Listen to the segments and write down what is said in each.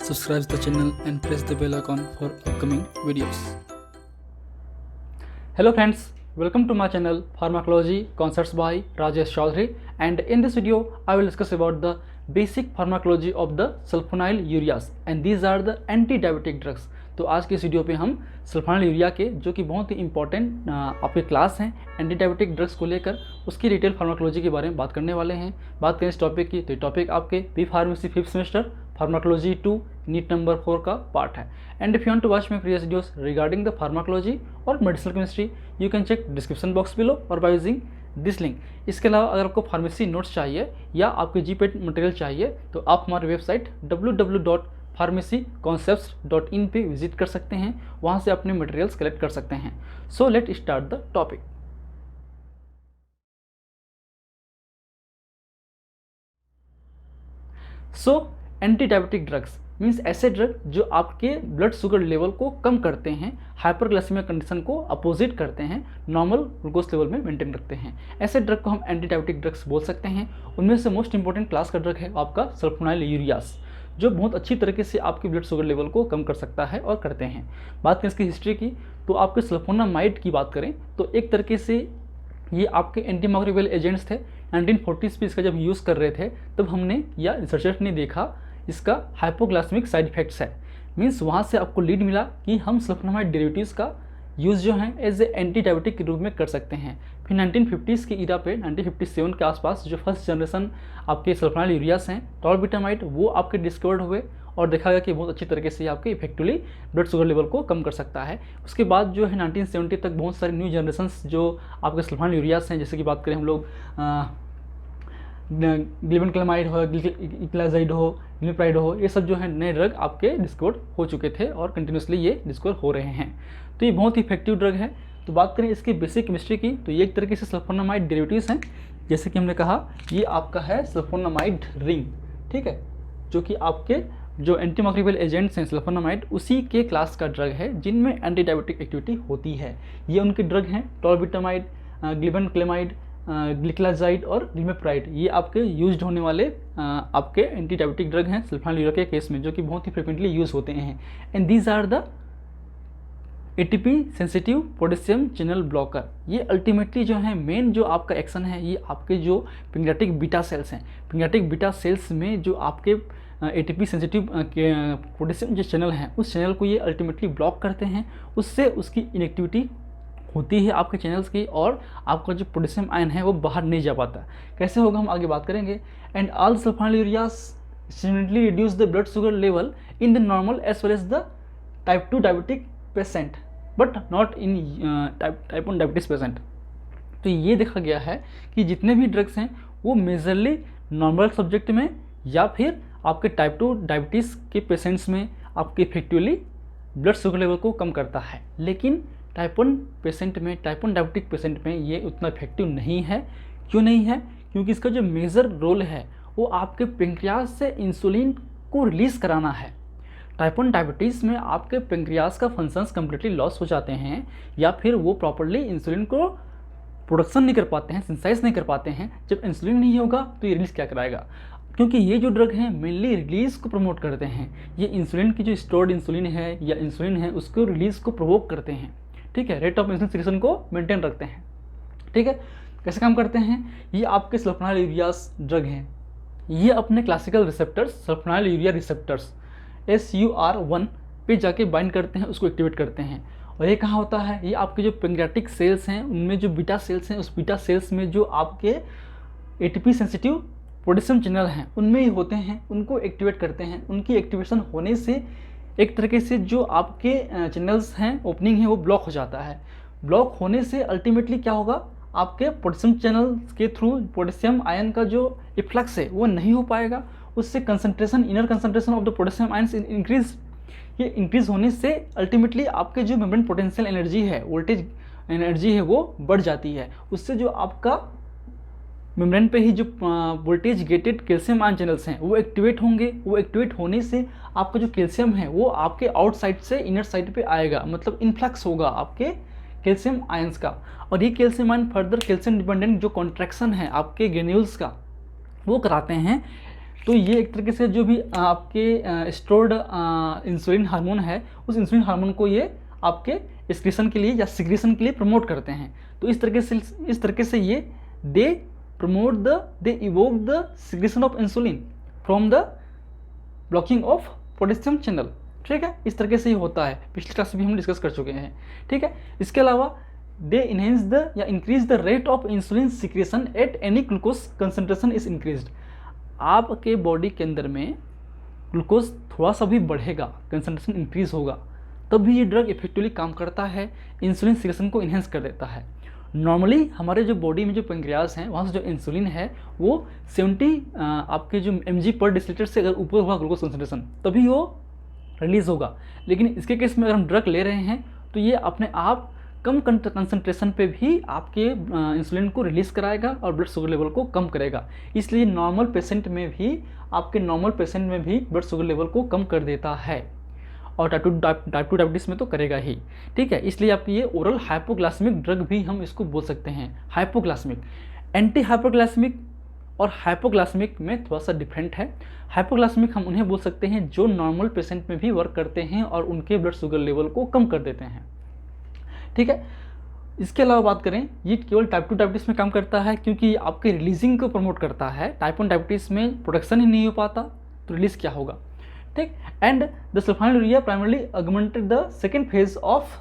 subscribe the channel and press the bell icon for upcoming videos. Hello friends, welcome to my channel Pharmacology Concepts by Rajesh Chaudhary, and in this video I will discuss about the basic pharmacology of the sulfonylureas and these are the anti-diabetic drugs. तो आज के इस video पे हम सल्फोनाइलयूरिया के जो कि बहुत ही इंपॉर्टेंट आपके क्लास हैं एंटी डायबिटिक ड्रग्स को लेकर उसकी डिटेल फार्माकोलॉजी के बारे में बात करने वाले हैं। बात करें इस टॉपिक की तो ये टॉपिक आपके B pharmacy 5th semester pharmacology 2 unit number 4 का पार्ट है। And if you want to watch my previous videos regarding the pharmacology और medicinal chemistry you can check description box below और बाय यूजिंग दिस लिंक। इसके अलावा अगर आपको pharmacy notes चाहिए या आपके जीपेड मटेरियल चाहिए तो आप हमारे वेबसाइट www.pharmacyconcepts.in पे विजिट कर सकते हैं, वहाँ से अपने मटेरियल्स कलेक्ट कर सकते हैं। So let start the topic. So anti diabetic drugs means ऐसे ड्रग जो आपके ब्लड शुगर लेवल को कम करते हैं, हाइपरग्लाइसेमिया कंडीशन को अपोजिट करते हैं, नॉर्मल ग्लूकोज लेवल में मेंटेन रखते हैं। ऐसे ड्रग को हम एंटी डायबिटिक ड्रग्स बोल सकते हैं। उनमें से मोस्ट इंपॉर्टेंट क्लास का ड्रग है आपका सल्फोनाइलयूरियास, जो बहुत अच्छी तरीके से आपके ब्लड शुगर लेवल को कम कर सकता है और करते हैं। बात करें इसकी हिस्ट्री की तो आपके सल्फोनामाइड की बात करें तो एक तरीके से ये आपके एंटीमाइक्रोबियल एजेंट्स थे। 1940s पे इसका जब यूज़ कर रहे थे तब हमने या रिसर्चर्स ने देखा इसका हाइपोग्लाइसेमिक साइड इफेक्ट्स है। मीन्स वहाँ से आपको लीड मिला कि हम सल्फोनामाइड डेरिवेटिव्स का यूज़ जो है एज ए एंटी डायबिटिक के रूप में कर सकते हैं। फिर 1950s की इरा पे 1957 के आसपास जो फर्स्ट जनरेशन आपके सल्फोनाइलयूरियास हैं टॉलबिटामाइड वो आपके डिस्कवर्ड हुए और देखा गया कि बहुत अच्छी तरीके से आपके इफेक्टिवली ब्लड शुगर लेवल को कम कर सकता है। उसके बाद जो है 1970 तक बहुत सारे न्यू जनरेशन्स जो आपके सल्फोनाइलयूरियास हैं, जैसे कि बात करें हम लोग ग्लिबेनक्लेमाइड हो, इक्लाजाइड हो, ग्लिप्राइड हो, ये सब जो है नए ड्रग आपके डिस्कवर हो चुके थे और कंटिन्यूसली ये डिस्कवर हो रहे हैं। तो ये बहुत ही इफेक्टिव ड्रग है। तो बात करें इसकी बेसिक केमिस्ट्री की तो ये एक तरीके से सल्फोनामाइड डेरिवेटिव्स हैं। जैसे कि हमने कहा ये आपका है सल्फोनामाइड रिंग, ठीक है, जो कि आपके जो एंटीमाइक्रोबियल एजेंट्स हैं सल्फोनामाइड उसी के क्लास का ड्रग है जिनमें एंटी डायबिटिक एक्टिविटी होती है। ये उनके ड्रग हैं टॉलबिटामाइड, ग्लिबेनक्लेमाइड, ग्लिक्लाजाइड और ग्लिमेप्राइड। ये आपके यूज्ड होने वाले आपके एंटी डायबिटिक ड्रग हैं सल्फोनाइलयूरिया के केस में, जो कि बहुत ही फ्रिक्वेंटली यूज़ होते हैं। And these are the ATP sensitive potassium channel blocker. ये अल्टीमेटली जो है मेन जो आपका एक्शन है ये आपके जो पैंक्रियाटिक बीटा सेल्स हैं, पैंक्रियाटिक बीटा सेल्स में जो आपके एटीपी सेंसिटिव पोटेशियम जो चैनल हैं उस चैनल को ये अल्टीमेटली ब्लॉक करते हैं। उससे उसकी इनएक्टिविटी होती है आपके चैनल्स की और आपका जो पोटेशियम आयन है वो बाहर नहीं जा पाता। कैसे होगा हम आगे बात करेंगे। And all sulphonylureas similarly reduce the blood sugar level in the normal as well as the type 2 diabetic patient but not in type 1 diabetes patient. तो ये देखा गया है कि जितने भी ड्रग्स हैं वो मेजरली नॉर्मल सब्जेक्ट में या फिर आपके टाइप 2 डायबिटीज़ के पेशेंट्स में आपके इफेक्टिवली ब्लड शुगर लेवल को कम करता है, लेकिन टाइप 1 पेशेंट में, टाइप 1 डायबिटिक पेशेंट में ये उतना इफेक्टिव नहीं है। क्यों नहीं है? क्योंकि इसका जो मेजर रोल है वो आपके पेंक्रियाज से इंसुलिन को रिलीज़ कराना है। टाइप 1 डायबिटीज़ में आपके पेंक्रियाज का फंक्शंस कम्प्लीटली लॉस हो जाते हैं या फिर वो प्रॉपरली इंसुलिन को प्रोडक्शन नहीं कर पाते हैं, सिंथेसाइज नहीं कर पाते हैं। जब इंसुलिन नहीं होगा तो ये रिलीज़ क्या कराएगा? क्योंकि ये जो ड्रग हैं मेनली रिलीज़ को प्रमोट करते हैं। ये इंसुलिन की जो स्टोर्ड इंसुलिन है या इंसुलिन है उसको रिलीज़ को प्रोवोक करते हैं, ठीक है, रेट ऑफ इंसुलिन सिक्रेशन को मेंटेन रखते हैं, ठीक है। कैसे काम करते हैं? ये आपके सल्फोनाइलयूरियास ड्रग हैं, ये अपने क्लासिकल रिसेप्टर्स सल्फोनाइलयूरिया रिसेप्टर्स SUR1 पे जाके बाइंड करते हैं, उसको एक्टिवेट करते हैं। और ये कहाँ होता है? ये आपके जो पैंक्रियाटिक सेल्स हैं उनमें जो बीटा सेल्स हैं उस बीटा सेल्स में जो आपके एटीपी सेंसिटिव पोटेशियम चैनल हैं उनमें ही होते हैं, उनको एक्टिवेट करते हैं। उनकी एक्टिवेशन होने से एक तरीके से जो आपके चैनल्स हैं ओपनिंग है वो ब्लॉक हो जाता है। ब्लॉक होने से अल्टीमेटली क्या होगा? आपके पोटेशियम चैनल के थ्रू पोटेशियम आयन का जो इफ्लक्स है वो नहीं हो पाएगा। उससे concentration, inner concentration of the potassium ions increase. ये इंक्रीज होने से अल्टीमेटली आपके जो मेम्ब्रेन पोटेंशियल एनर्जी है, वोल्टेज एनर्जी है वो बढ़ जाती है। उससे जो आपका मेम्ब्रेन पे ही जो voltage gated calcium ion channels हैं वो एक्टिवेट होंगे। वो एक्टिवेट होने से आपका जो कैल्शियम है वो आपके आउटसाइड से इनर साइड पे आएगा, मतलब इन्फ्लक्स होगा आपके कैल्शियम आयंस का। और ये calcium ion further calcium dependent जो कॉन्ट्रैक्शन है आपके ग्रेन्यूल्स का वो कराते हैं तो ये एक तरीके से जो भी आपके स्टोर्ड इंसुलिन हार्मोन है, उस इंसुलिन हार्मोन को ये आपके एक्सक्रीशन के लिए या सिक्रीशन के लिए प्रमोट करते हैं। तो इस तरीके से ये they evoke the secretion of insulin from the blocking of potassium channel. ठीक है, इस तरीके से ही होता है, पिछले क्लास में हम डिस्कस कर चुके हैं। ठीक है, इसके अलावा दे इनहेंस द या increase the rate of insulin secretion at any glucose concentration is increased. आपके बॉडी के अंदर में ग्लूकोज थोड़ा सा भी बढ़ेगा, कंसंट्रेशन इंक्रीज होगा, तब भी ये ड्रग इफेक्टिवली काम करता है, इंसुलिन सिक्रीशन को इन्हेंस कर देता है। नॉर्मली हमारे जो बॉडी में जो पेंक्रियाज हैं, वहाँ से जो इंसुलिन है वो 70 आपके जो mg पर डेसीलीटर से अगर ऊपर हुआ ग्लूकोज कंसंट्रेशन तभी वो रिलीज़ होगा। लेकिन इसके केस में अगर हम ड्रग ले रहे हैं तो ये अपने आप कम कंसंट्रेशन पे भी आपके इंसुलिन को रिलीज़ कराएगा और ब्लड शुगर लेवल को कम करेगा। इसलिए नॉर्मल पेशेंट में भी ब्लड शुगर लेवल को कम कर देता है, और टाइप 2 डायबिटीज़ में तो करेगा ही। ठीक है, इसलिए आपकी ये ओरल हाइपोग्लाइसेमिक ड्रग भी हम इसको बोल सकते हैं, हाइपोग्लाइसेमिक। एंटी हाइपोग्लाइसेमिक और हाइपोग्लाइसेमिक में थोड़ा सा डिफरेंट है। हाइपोग्लाइसेमिक हम उन्हें बोल सकते हैं जो नॉर्मल पेशेंट में भी वर्क करते हैं और उनके ब्लड शुगर लेवल को कम कर देते हैं। ठीक है, इसके अलावा बात करें, ये केवल टाइप 2 डायबिटीज़ में काम करता है क्योंकि आपके रिलीजिंग को प्रमोट करता है। टाइप 1 डायबिटीज़ में प्रोडक्शन ही नहीं हो पाता तो रिलीज़ क्या होगा। ठीक, and the sulphonylurea primarily augmented the second phase of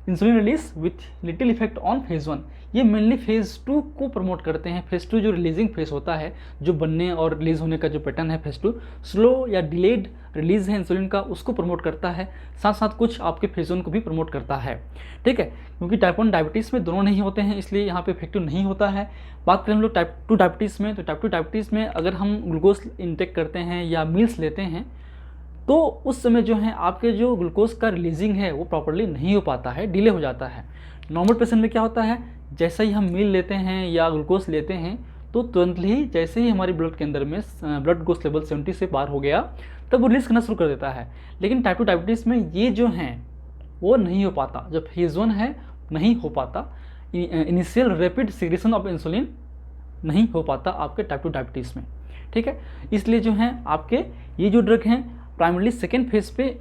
insulin release with little effect on phase 1। ये मेनली फेज़ 2 को प्रमोट करते हैं। फेज़ 2 जो रिलीजिंग फेज होता है, जो बनने और रिलीज़ होने का जो पैटर्न है, फेज़ 2 स्लो या डिलेड रिलीज़ है इंसुलिन का, उसको प्रमोट करता है। साथ साथ कुछ आपके फेज 1 को भी प्रमोट करता है। ठीक है, क्योंकि टाइप 1 डायबिटीज़ में दोनों नहीं होते हैं, इसलिए यहाँ पे इफेक्टिव नहीं होता है। बात करें हम लोग टाइप 2 डायबिटीज़ में, तो टाइप 2 डायबिटीज़ में अगर हम ग्लूकोज इंटेक करते हैं या मील्स लेते हैं तो उस समय जो है आपके जो ग्लूकोज का रिलीजिंग है वो प्रॉपर्ली नहीं हो पाता है, डिले हो जाता है। नॉर्मल पेशेंट में क्या होता है, जैसे ही हम मील लेते हैं या ग्लूकोज लेते हैं तो तुरंत ही जैसे ही हमारी ब्लड के अंदर में ब्लड ग्लूकोज लेवल 70 से पार हो गया तब वो रिलीज़ करना शुरू कर देता है। लेकिन टाइप 2 डायबिटीज़ में ये जो हैं वो नहीं हो पाता, जब फेज़ 1 है नहीं हो पाता, initial rapid secretion of insulin नहीं हो पाता आपके टाइप 2 डायबिटीज़ में। ठीक है, इसलिए जो है आपके ये जो ड्रग हैं प्राइमरली सेकेंड फेज पे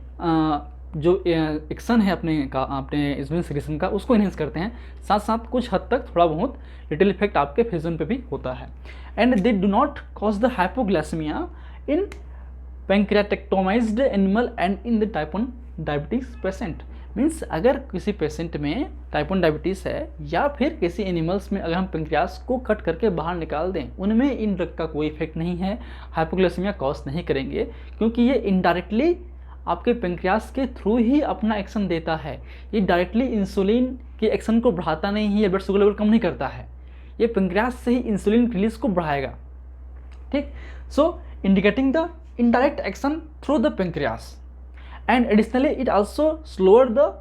जो एक्शन है अपने इंसुलिन सिक्रीशन का उसको इनहेंस करते हैं। साथ साथ कुछ हद तक थोड़ा बहुत लिटिल इफेक्ट आपके फेज 1 पे भी होता है। And they do not cause the hypoglycaemia in pancreatectomised animal and in the type 1 diabetes patient. Means अगर किसी पेशेंट में टाइप 1 डायबिटीज़ है या फिर किसी एनिमल्स में अगर हम पेंक्रियास को कट करके बाहर निकाल दें, उनमें इन ड्रग का कोई इफेक्ट नहीं है, हाइपोग्लाइसेमिया कॉज नहीं करेंगे, क्योंकि ये इनडायरेक्टली आपके पेंक्रियास के थ्रू ही अपना एक्शन देता है। ये डायरेक्टली इंसुलिन के एक्शन को बढ़ाता नहीं है या ब्लड शुगर लेवल कम नहीं करता है, ये पेंक्रियास से ही इंसुलिन रिलीज को बढ़ाएगा। ठीक, so indicating the indirect action through the pancreas. And additionally it also lowered the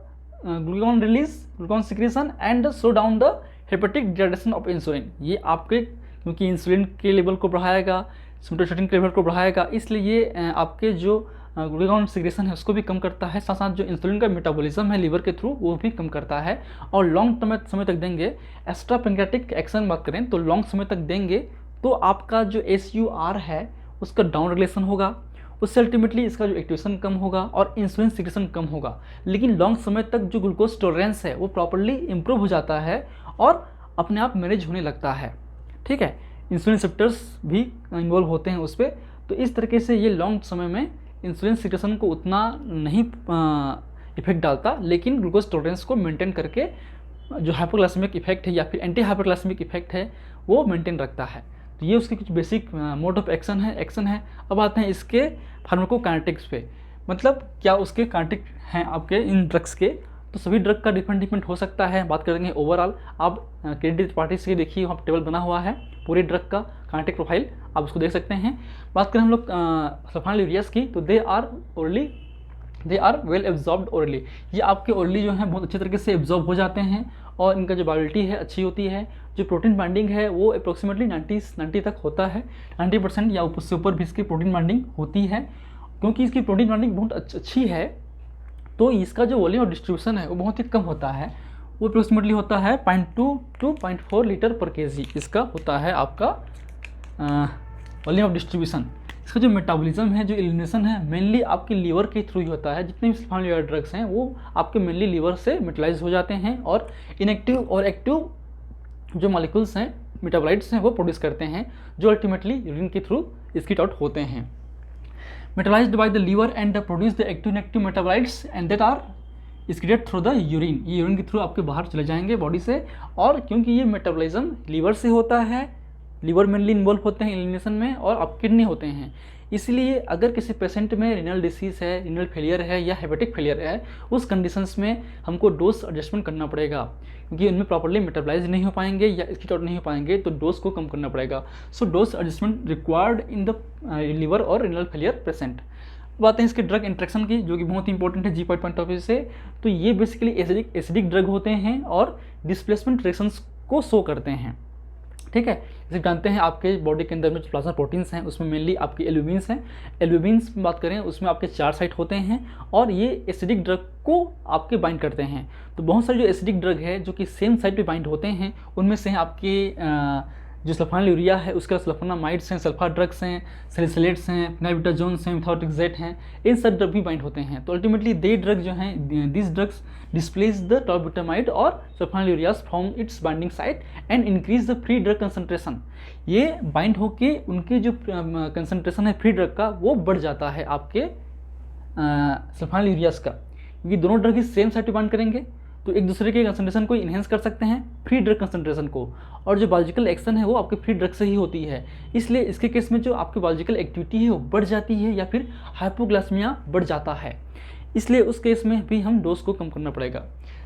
glucagon release, glucagon secretion and slow down the hepatic degradation of insulin। ये आपके क्योंकि इंसुलिन के लेवल को बढ़ाएगा, सोमेटोस्टेटिन के लेवल को बढ़ाएगा, इसलिए ये आपके जो ग्लूकागॉन सिक्रेशन है उसको भी कम करता है। साथ साथ जो इंसुलिन का मेटाबॉलिज्म है लीवर के थ्रू वो भी कम करता है। और लॉन्ग समय तक देंगे, एक्स्ट्रा पेंक्रियाटिक एक्शन बात करें तो लॉन्ग समय तक देंगे तो आपका जो SUR है उसका डाउन रेगुलेशन होगा, उससे अल्टीमेटली इसका जो एक्टिवेशन कम होगा और इंसुलिन सिक्रेशन कम होगा। लेकिन लॉन्ग समय तक जो ग्लूकोज टॉलरेंस है वो प्रॉपर्ली इंप्रूव हो जाता है और अपने आप मैनेज होने लगता है। ठीक है, इंसुलिन रिसेप्टर्स भी इन्वॉल्व होते हैं उस पर। तो इस तरीके से ये लॉन्ग समय में इंसुलिन सिक्रेशन को उतना नहीं इफेक्ट डालता, लेकिन ग्लूकोज टॉलरेंस को मेंटेन करके जो हाइपोग्लाइसेमिक इफेक्ट है या फिर एंटी हाइपोग्लाइसेमिक इफेक्ट है वो मेंटेन रखता है। तो ये उसके कुछ बेसिक मोड ऑफ एक्शन है। अब आते हैं इसके फार्माकोकाइनेटिक्स पे, मतलब क्या उसके काइनेटिक हैं आपके इन ड्रग्स के। तो सभी ड्रग का डिफरेंट हो सकता है। बात करेंगे ओवरऑल, आप क्रेडिट पार्टी से देखिए वहाँ टेबल बना हुआ है पूरे ड्रग का काइनेटिक प्रोफाइल, आप उसको देख सकते हैं। बात करें हम लोग सल्फोनिलुरियास की, तो they are well absorbed orally. ये आपके ओरली जो है बहुत अच्छे तरीके से एब्जॉर्ब हो जाते हैं और इनका जो बायोलिटी है अच्छी होती है। जो प्रोटीन बाइंडिंग है वो अप्रोक्सीमेटली 90 तक होता है, 90% या उससे ऊपर भी इसकी प्रोटीन बाइंडिंग होती है। क्योंकि इसकी प्रोटीन बाइंडिंग बहुत अच्छी है तो इसका जो वॉल्यूम ऑफ डिस्ट्रीब्यूशन है वो बहुत ही कम होता है, वो अप्रोक्सीमेटली होता है 0.2 to 0.4 लीटर पर kg। इसका होता है आपका वॉल्यूम ऑफ डिस्ट्रीब्यूशन। इसका जो मेटाबॉलिज्म है, जो एलिमिनेशन है, मेनली आपके लीवर के थ्रू ही होता है। जितने भी सल्फोनाइल ड्रग्स हैं वो आपके मेनली लीवर से मेटाबॉलाइज हो जाते हैं और इनएक्टिव और एक्टिव जो मॉलिक्यूल्स हैं, मेटाबोलाइट्स हैं, वो प्रोड्यूस करते हैं, जो अल्टीमेटली यूरिन के थ्रू स्किट आउट होते हैं। Metabolised by the liver and produce the active inactive metabolites and that are excreted through the urine. ये यूरिन के थ्रू आपके बाहर चले जाएंगे बॉडी से, और क्योंकि ये मेटाबॉलिज्म लीवर से होता है, लीवर मेनली इन्वॉल्व होते हैं एलिमिनेशन में, और आप किडनी होते हैं, इसलिए अगर किसी पेशेंट में रिनल डिसीज़ है, रिनल फेलियर है या हेपेटिक फेलियर है, उस कंडीशंस में हमको डोज एडजस्टमेंट करना पड़ेगा, क्योंकि उनमें प्रॉपर्ली मेटाबलाइज नहीं हो पाएंगे या स्किट आउट नहीं हो पाएंगे, तो डोज को कम करना पड़ेगा। So dose adjustment required in the liver और रिनल फेलियर पेशेंट। बात है इसके ड्रग इंट्रैक्शन की, जो कि बहुत इंपॉर्टेंट है जी पॉइंट ऑफ व्यू से। तो ये बेसिकली एसिडिक ड्रग होते हैं और डिस्प्लेसमेंट रिएक्शंस को शो करते हैं, ठीक है। जैसे जानते हैं आपके बॉडी के अंदर में जो प्लाज्मा प्रोटीन्स हैं उसमें मेनली आपकी एल्ब्यूमिन्स हैं। एल्ब्यूमिन्स की बात करें उसमें आपके 4 साइट होते हैं और ये एसिडिक ड्रग को आपके बाइंड करते हैं। तो बहुत सारे जो एसिडिक ड्रग है जो कि सेम साइट पे बाइंड होते हैं, उनमें से हैं आपके जो सल्फोनाइल यूरिया है, उसके सल्फोनामाइड्स हैं, सल्फा ड्रग्स हैं, सैलिसिलेट्स हैं, फिनाइब्यूटाजोन्स हैं, मिथायोट्रिक्सेट हैं, इन सब ड्रग भी बाइंड होते हैं। तो अल्टीमेटली दे ड्रग जो हैं, दिस ड्रग्स डिस्प्लेस द टॉर्बिटामाइड और sulfonyl ureas from its binding site and increase the free drug concentration. ये बाइंड होके उनके जो कंसंट्रेशन है फ्री ड्रग का, वो बढ़ जाता है आपके सल्फोनाइल यूरियाज का, क्योंकि दोनों ड्रग इस सेम साइट पे बाइंड करेंगे तो एक दूसरे के कंसंट्रेशन को इन्हेंस कर सकते हैं, फ्री ड्रग कंसंट्रेशन को, और जो बायोलॉजिकल एक्शन है वो आपके फ्री ड्रग से ही होती है। इसलिए इसके केस में जो आपकी बायोलॉजिकल एक्टिविटी है वो बढ़ जाती है या फिर हाइपोग्लाइसेमिया बढ़ जाता है, इसलिए उस केस में भी हम डोज को कम करना पड़ेगा।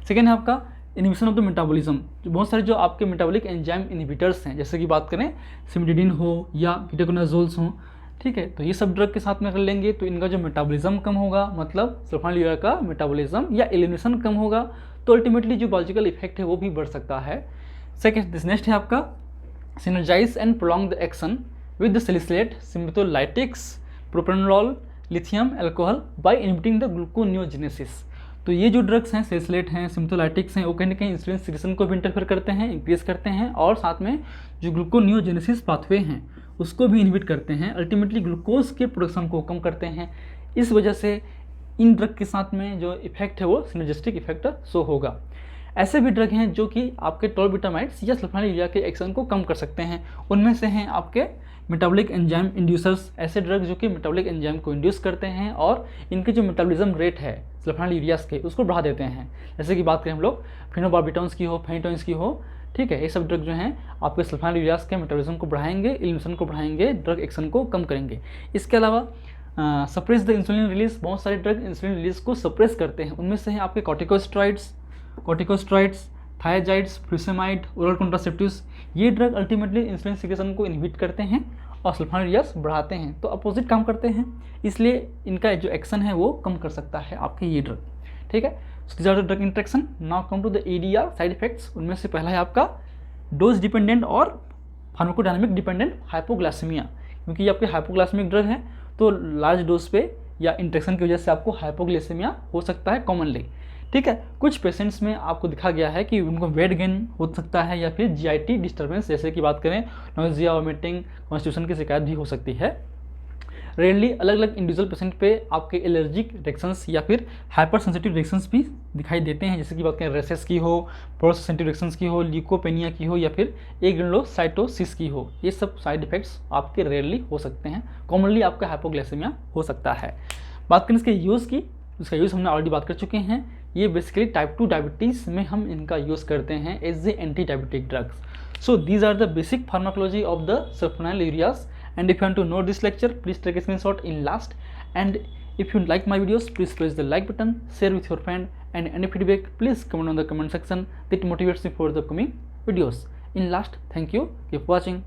सेकेंड है आपका इनहिबिशन ऑफ द मेटाबॉलिज्म। जो बहुत सारे जो आपके मेटाबॉलिक एंजाइम इनहिबिटर्स हैं, जैसे कि बात करें सिमिडिडिन हो या कीटोकोनाजोल्स हो, ठीक है, तो ये सब ड्रग के साथ में कर लेंगे तो इनका जो मेटाबॉलिज्म कम होगा, मतलब सल्फोनाइल यूरिया का मेटाबॉलिज्म या एलिमिनेशन कम होगा, तो अल्टीमेटली जो बायोलॉजिकल इफेक्ट है वो भी बढ़ सकता है। सेकेंड नेक्स्ट है आपका synergise and prolong the action with the salicylate, sympatholytics, propranolol, lithium alcohol by inhibiting the gluconeogenesis. तो ये जो ड्रग्स हैं, सैलिसिलेट हैं, सिम्पथोलाइटिक्स हैं, वो कहीं ना कहीं इंसुलिन सिक्रेशन को भी इंटरफेयर करते हैं, इंक्रीज करते हैं, और साथ में जो ग्लूकोनियोजेनेसिस पाथवे हैं उसको भी इनहिबिट करते हैं, अल्टीमेटली ग्लूकोज के प्रोडक्शन को कम करते हैं। इस वजह से इन ड्रग के साथ में जो इफेक्ट है वो सिनर्जिस्टिक इफेक्ट शो होगा। ऐसे भी ड्रग हैं जो कि आपके टॉर्बिटामाइड्स या सल्फोनाइल यूरिया के एक्शन को कम कर सकते हैं। उनमें से हैं आपके मेटाबॉलिक एंजाइम इंड्यूसर्स, ऐसे ड्रग जो कि मेटाबॉलिक एंजाइम को इंड्यूस करते हैं और इनके जो मेटाबॉलिज्म रेट है सल्फोनाइल यूरियास के उसको बढ़ा देते हैं। जैसे कि बात करें हम लोग फिनोबार्बिटॉन्स की हो, फेनिटोन्स की हो, ठीक है, ये सब ड्रग जो हैं आपके सल्फोनाइल यूरियास के मेटाबॉलिज्म को बढ़ाएंगे, एलिमिनेशन को बढ़ाएंगे, ड्रग एक्शन को कम करेंगे। इसके अलावा सप्रेस द इंसुलिन रिलीज, बहुत सारे ड्रग इंसुलिन रिलीज को सप्रेस करते हैं। उनमें से हैं आपके कॉर्टिकोस्टेरॉइड्स, थायाजाइड्स, फ्यूसेमाइड, ओरल कॉन्ट्रासेप्टिव्स। ये ड्रग अल्टीमेटली इंसुलिन सिक्रेशन को इनहिबिट करते हैं और सल्फोनाइल यूरियास बढ़ाते हैं, तो अपोजिट काम करते हैं, इसलिए इनका जो एक्शन है वो कम कर सकता है आपके ये ड्रग, ठीक है। Drug interaction. Now come to the ADR side effects. उनमें से पहला है आपका डोज डिपेंडेंट और फार्माकोडायनामिक डिपेंडेंट हाइपोग्लाइसेमिया, क्योंकि ये आपके हाइपोग्लाइसेमिक ड्रग है तो लार्ज डोज पे या इंट्रैक्शन की वजह से आपको हाइपोग्लाइसेमिया हो सकता है कॉमनली, ठीक है। कुछ पेशेंट्स में आपको दिखा गया है कि उनको वेट गेन हो सकता है या फिर GIT डिस्टर्बेंस, जैसे कि बात करें नोजिया, वोमिटिंग, कॉन्स्टिट्यूशन की शिकायत भी हो सकती है। रेयरली अलग अलग इंडिविजुअल पेशेंट पे आपके एलर्जिक रिएक्शंस या फिर हाइपर सेंसिटिव रिएक्शंस भी दिखाई देते हैं, जैसे कि बात करें रेसेस की हो, प्रोसेस सेंसिटिव रिएक्शंस की हो, ल्यूकोपेनिया की हो या फिर एग्रेनुलोसाइटोसिस की हो। ये सब साइड इफेक्ट्स आपके रेयरली हो सकते हैं, कॉमनली आपका हाइपोग्लाइसेमिया हो सकता है। बात करें इसके यूज़ की, इसका यूज़ हमने ऑलरेडी बात कर चुके हैं। ये बेसिकली टाइप 2 डायबिटीज़ में हम इनका यूज़ करते हैं as a anti diabetic drugs. So these are the basic pharmacology of the sulphonylureas, and if you want to know this lecture, please take a screenshot in last, and if you like my videos, please press the like button, share with your friend, and any feedback please comment on the comment section. That motivates me for the upcoming videos. In last, thank you, keep watching.